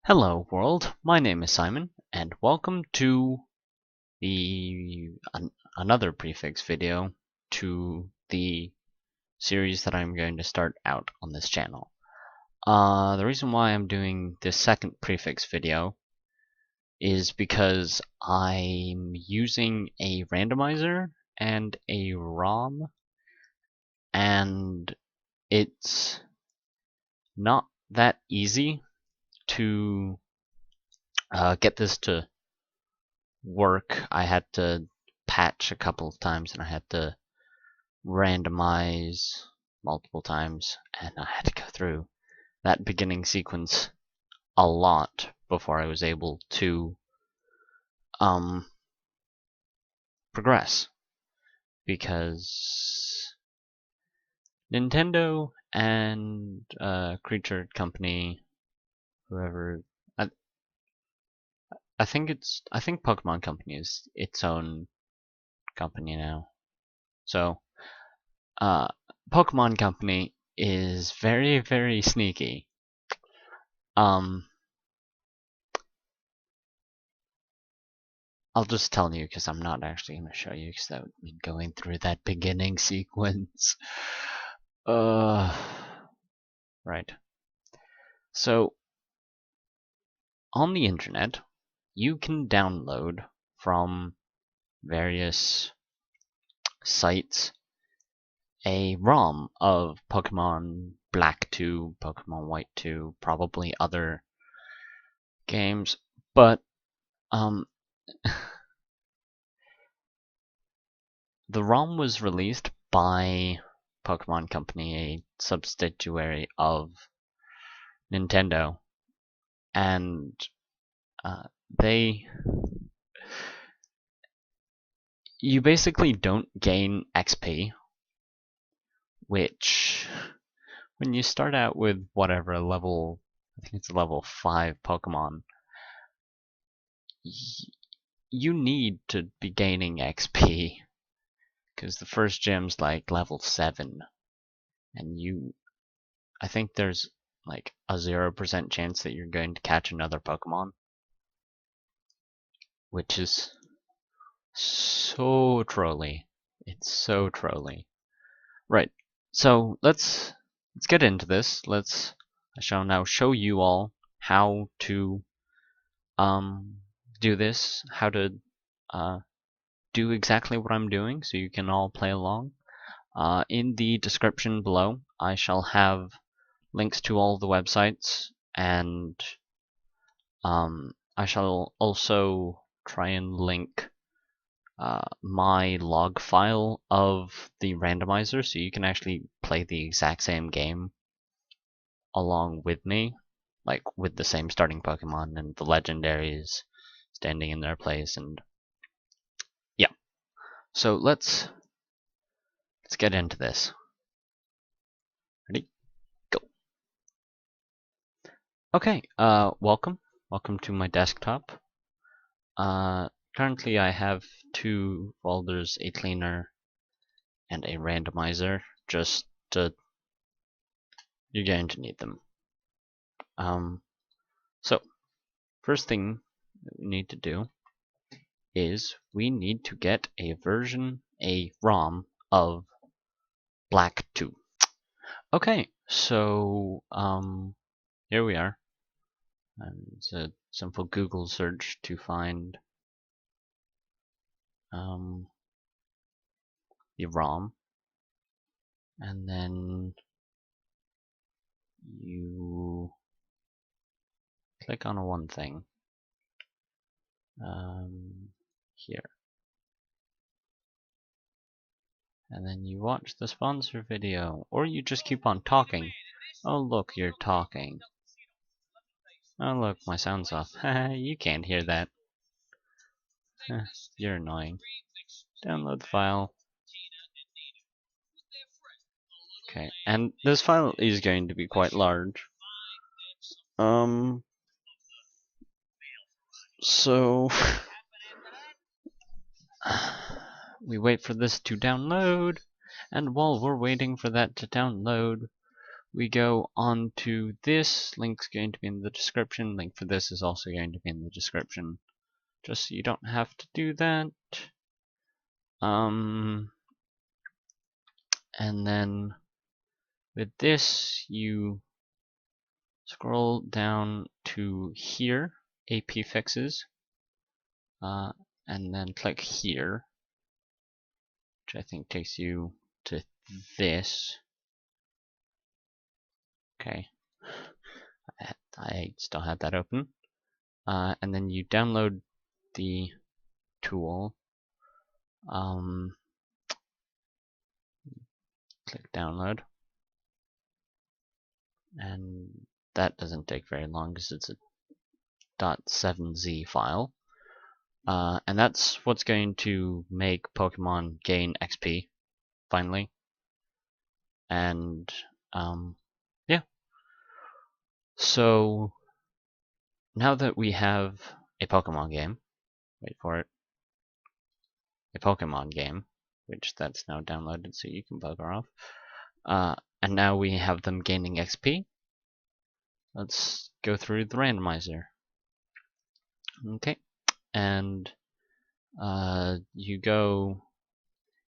Hello world, my name is Simon, and welcome to another prefix video to the series that I'm going to start out on this channel. The reason why I'm doing this second prefix video is because I'm using a randomizer and a ROM, and it's not that easy to get this to work. I had to patch a couple of times, and I had to randomize multiple times, and I had to go through that beginning sequence a lot before I was able to progress, because Nintendo and Creature Company, whoever, I think Pokemon Company is its own company now. So Pokemon Company is very, very sneaky. I'll just tell you because I'm not actually going to show you, because that would mean going through that beginning sequence. Right. So, on the internet, you can download from various sites a ROM of Pokemon Black 2, Pokemon White 2, probably other games, but the ROM was released by Pokemon Company, a subsidiary of Nintendo, and you basically don't gain XP, which when you start out with whatever level, I think it's a level 5 Pokemon, you need to be gaining XP, because the first gym's like level 7, and I think there's like a 0% chance that you're going to catch another Pokemon, which is so trolly. It's so trolly. Right. So let's get into this. I shall now show you all how to do this, how to do exactly what I'm doing, so you can all play along. In the description below, I shall have links to all the websites, and I shall also try and link my log file of the randomizer, so you can actually play the exact same game along with me, like with the same starting Pokemon and the legendaries standing in their place. And yeah, so let's get into this. Ready? Go. Okay, welcome to my desktop. Currently I have 2 folders, a cleaner and a randomizer. You're going to need them. So first thing that we need to do is we need to get a ROM of Black 2. Okay, so here we are. And it's a simple Google search to find the ROM, and then you click on one thing here, and then you watch the sponsor video, or you just keep on talking. Oh look, you're talking. Oh look, my sound's off. You can't hear that. You're annoying. Download the file. Okay, and this file is going to be quite large. So we wait for this to download, and while we're waiting for that to download, we go on to this. Link's going to be in the description. Link for this is also going to be in the description, just so you don't have to do that. And then with this, you scroll down to here, AP fixes, and then click here, which I think takes you to this. Okay, I still had that open. And then you download the tool. Click download. And that doesn't take very long because it's a .7z file. And that's what's going to make Pokemon gain XP, finally. And, yeah. So, now that we have a Pokemon game, wait for it, a Pokemon game, which that's now downloaded so you can bugger off, and now we have them gaining XP, let's go through the randomizer. Okay, and you go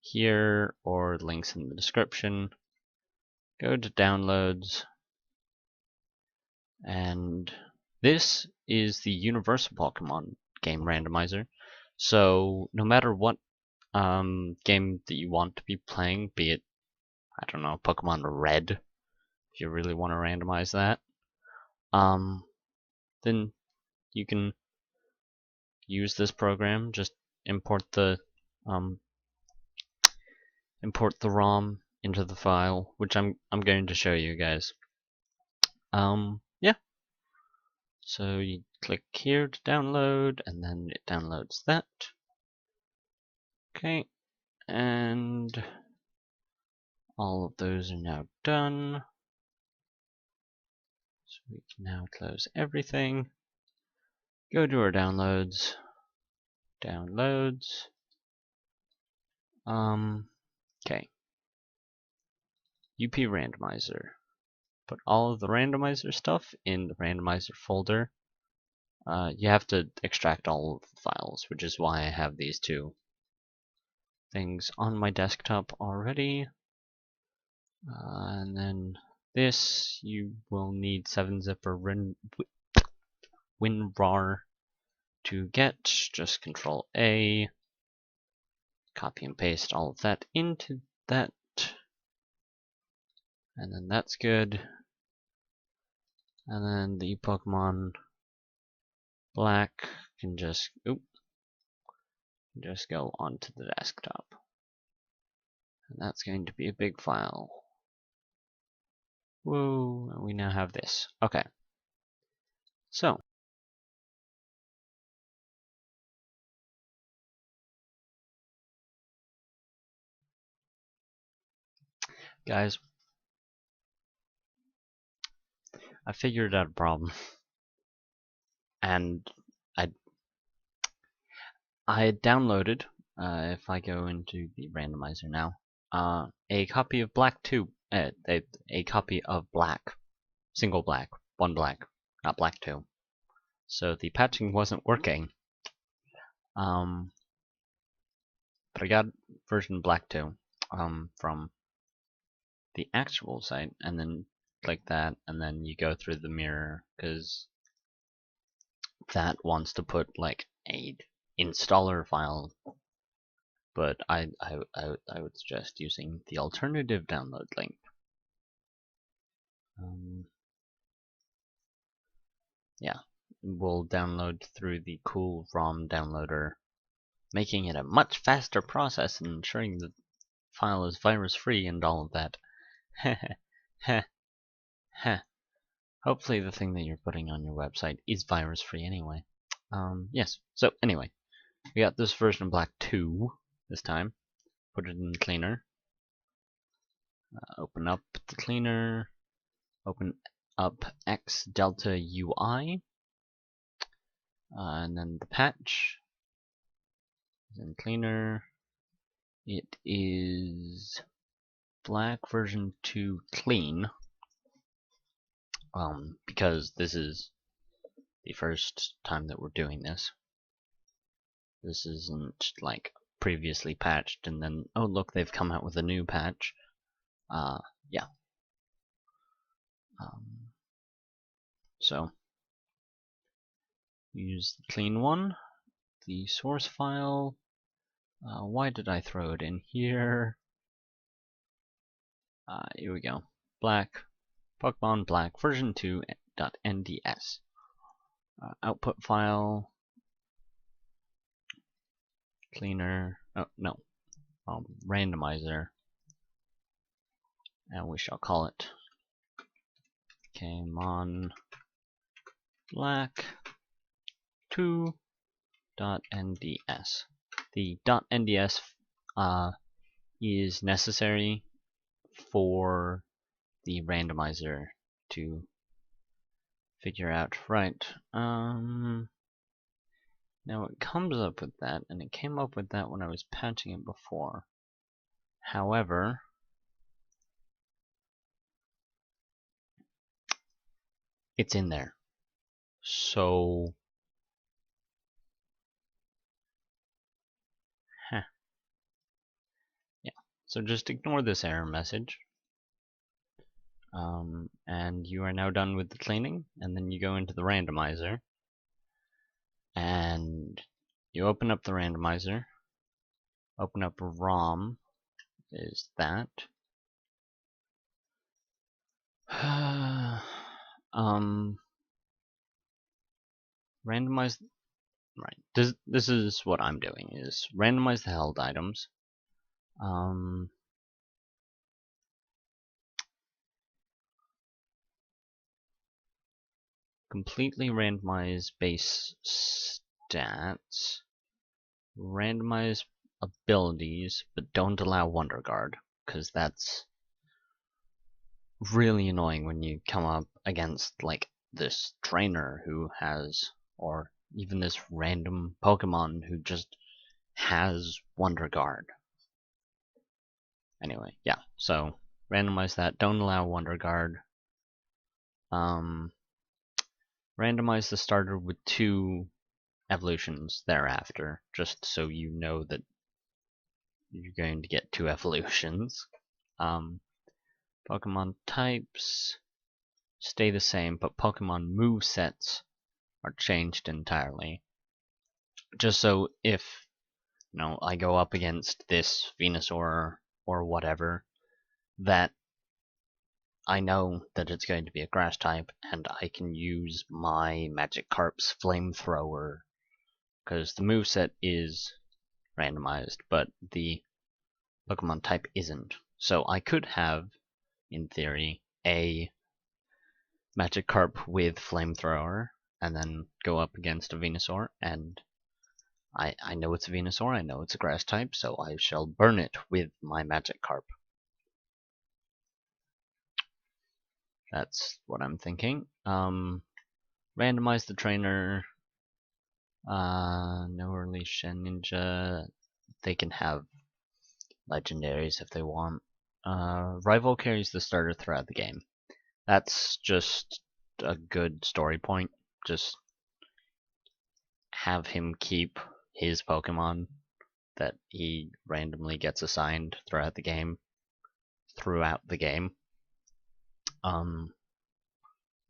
here, or links in the description, go to downloads, and this is the universal Pokemon game randomizer. So no matter what game that you want to be playing, be it, I don't know, Pokemon Red, if you really want to randomize that, then you can use this program. Just import the ROM into the file, which I'm going to show you guys. Yeah. So you click here to download, and then it downloads that. Okay, and all of those are now done. So we can now close everything. Go to our downloads. Downloads. Okay. UP randomizer. Put all of the randomizer stuff in the randomizer folder. You have to extract all of the files, which is why I have these two things on my desktop already. And then this, you will need 7-zipper WinRAR to get. Just Control A, copy and paste all of that into that, and then that's good. And then the Pokemon Black can just go onto the desktop, and that's going to be a big file. Whoa, we now have this. Okay, so guys, I figured out a problem, and I downloaded, if I go into the randomizer now, a copy of Black 2, a copy of Black, single Black, one Black, not Black 2. So the patching wasn't working, but I got version Black 2, from the actual site, and then click that, and then you go through the mirror, because that wants to put like a installer file, but I would suggest using the alternative download link. Yeah, we'll download through the cool ROM downloader, making it a much faster process and ensuring the file is virus free and all of that. Hopefully the thing that you're putting on your website is virus free anyway. Yes, so anyway, we got this version of Black 2 this time. Put it in the cleaner. Open up the cleaner. Open up X Delta UI. And then the patch is in cleaner. It is Black version 2 clean. because this is the first time that we're doing this. This isn't like previously patched and then, oh look, they've come out with a new patch. Yeah. So use the clean one, the source file. Why did I throw it in here? Here we go. Black, Pokemon Black version 2.nds. Output file, cleaner, oh no, randomizer, and we shall call it Pokemon Black 2.nds. The .nds is necessary for the randomizer to figure out. Right. Now it comes up with that, and it came up with that when I was patching it before. However, it's in there. So, yeah. So just ignore this error message. And you are now done with the cleaning, and then you go into the randomizer, and you open up the randomizer, open up ROM, is that. Randomize, right, this is what I'm doing, is randomize the held items, completely randomize base stats, randomize abilities, but don't allow Wonder Guard, because that's really annoying when you come up against like this trainer who has, or even this random Pokemon who just has Wonder Guard. Anyway, yeah, so randomize that, don't allow Wonder Guard. Randomize the starter with 2 evolutions thereafter, just so you know that you're going to get 2 evolutions. Pokemon types stay the same, but Pokemon movesets are changed entirely. Just so if, I go up against this Venusaur or whatever, that I know that it's going to be a grass type, and I can use my Magikarp's Flamethrower, because the moveset is randomized, but the Pokemon type isn't. So I could have, in theory, a Magikarp with Flamethrower, and then go up against a Venusaur, and I know it's a Venusaur, I know it's a grass type, so I shall burn it with my Magikarp. That's what I'm thinking. Randomize the trainer. No early Ninja. They can have legendaries if they want. Rival carries the starter throughout the game. That's just a good story point. Just have him keep his Pokemon that he randomly gets assigned throughout the game.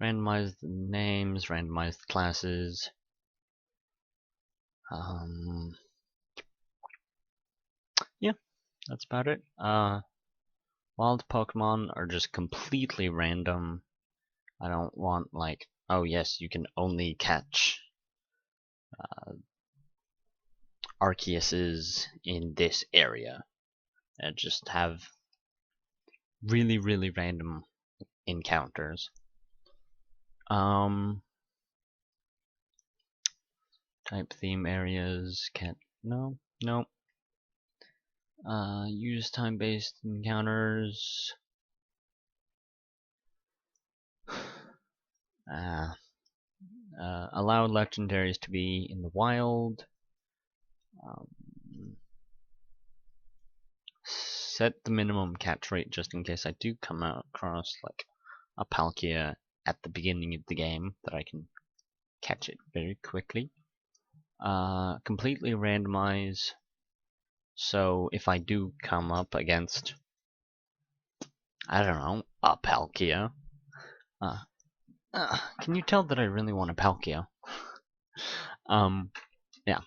Randomize the names, randomize the classes. Yeah, that's about it. Wild Pokemon are just completely random. I don't want like, oh yes, you can only catch Arceuses in this area. And just have really, really random encounters. Type theme areas, can't, no. Use time-based encounters. Allow legendaries to be in the wild. Set the minimum catch rate just in case I do come across like a Palkia at the beginning of the game that I can catch it very quickly. Completely randomize. So if I do come up against, I don't know, a Palkia. Can you tell that I really want a Palkia? Yeah.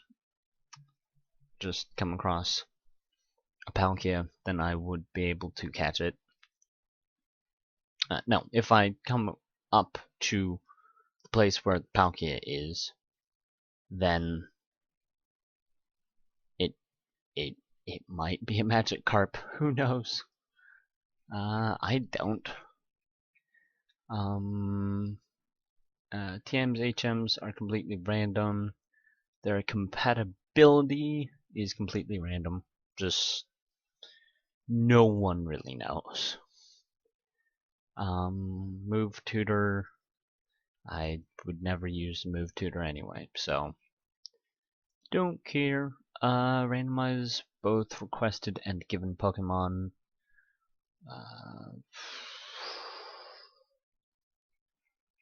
Just come across a Palkia, then I would be able to catch it. No, if I come up to the place where the Palkia is, then it might be a Magikarp. Who knows? I don't. TMs, HMs are completely random. Their compatibility is completely random. Just no one really knows. Move tutor. I would never use move tutor anyway, so don't care. Randomize both requested and given Pokemon.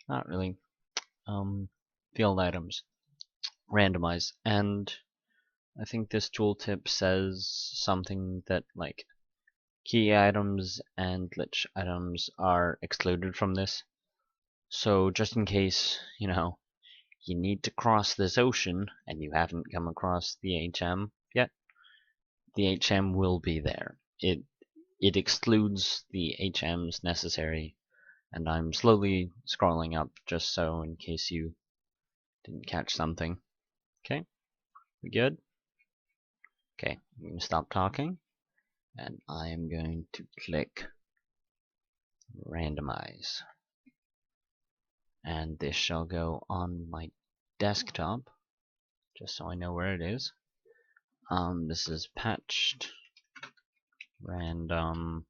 Not really. Field items. Randomize. And I think this tooltip says something that, like, key items and glitch items are excluded from this. So just in case, you know, you need to cross this ocean and you haven't come across the HM yet, the HM will be there. It excludes the HMs necessary, and I'm slowly scrolling up just so in case you didn't catch something. Okay, we good? Okay, I'm going to stop talking, and I am going to click randomize. And this shall go on my desktop, just so I know where it is. This is patched randomized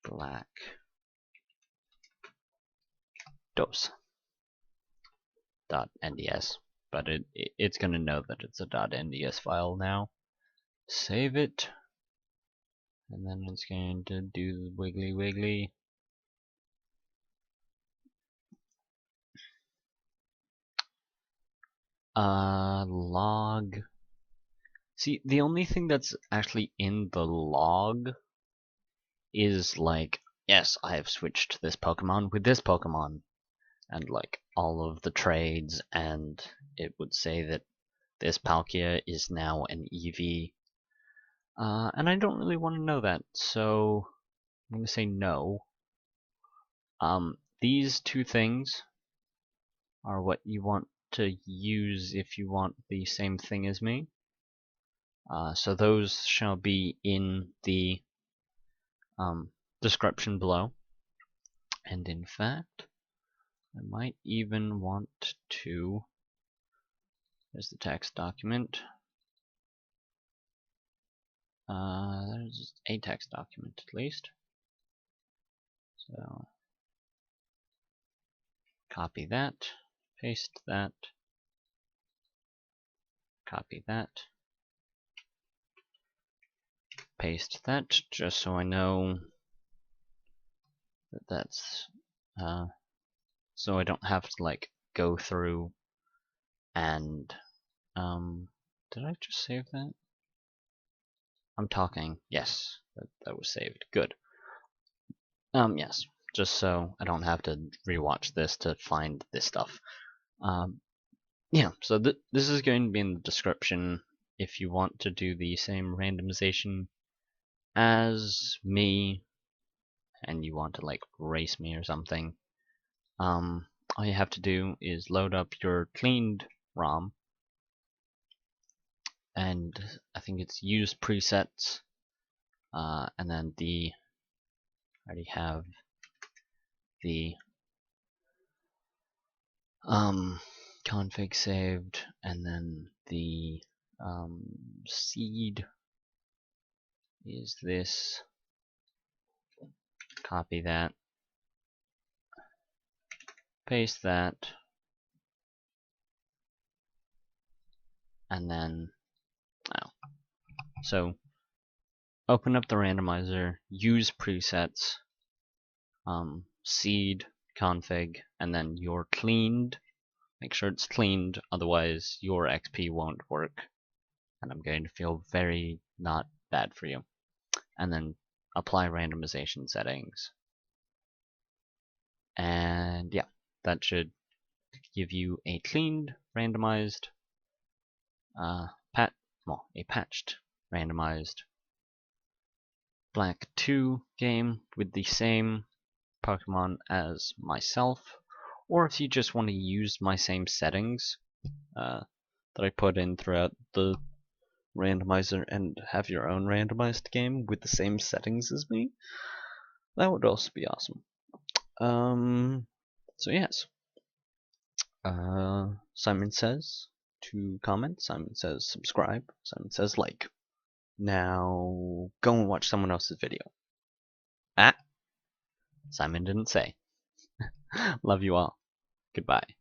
black dose.nds, but it's gonna know that it's a .nds file now. Save it, and then it's going to do wiggly wiggly. Log. See, the only thing that's actually in the log is like, yes, I have switched this Pokemon with this Pokemon, and like all of the trades, and it would say that this Palkia is now an EV. And I don't really want to know that, so I'm going to say no. These two things are what you want to use if you want the same thing as me. So those shall be in the description below. And in fact, I might even want to, there's the text document. There's a text document at least. So copy that, paste that, copy that, paste that, just so I know that that's, so I don't have to like go through and, did I just save that? I'm talking, yes, that was saved, good. Yes, just so I don't have to rewatch this to find this stuff. Yeah, so this is going to be in the description if you want to do the same randomization as me and you want to like race me or something. All you have to do is load up your cleaned ROM, and I think it's use presets, and then I already have the config saved, and then the seed is this. Copy that, paste that, and then so open up the randomizer, use presets, seed config, and then your cleaned. Make sure it's cleaned, otherwise your XP won't work. And I'm going to feel very not bad for you. And then apply randomization settings. And yeah, that should give you a cleaned, randomized, a patched, randomized Black 2 game with the same Pokemon as myself. Or if you just want to use my same settings that I put in throughout the randomizer and have your own randomized game with the same settings as me, that would also be awesome. So yes. Simon says to comment, Simon says subscribe, Simon says like. Now go and watch someone else's video. Simon didn't say. Love you all. Goodbye.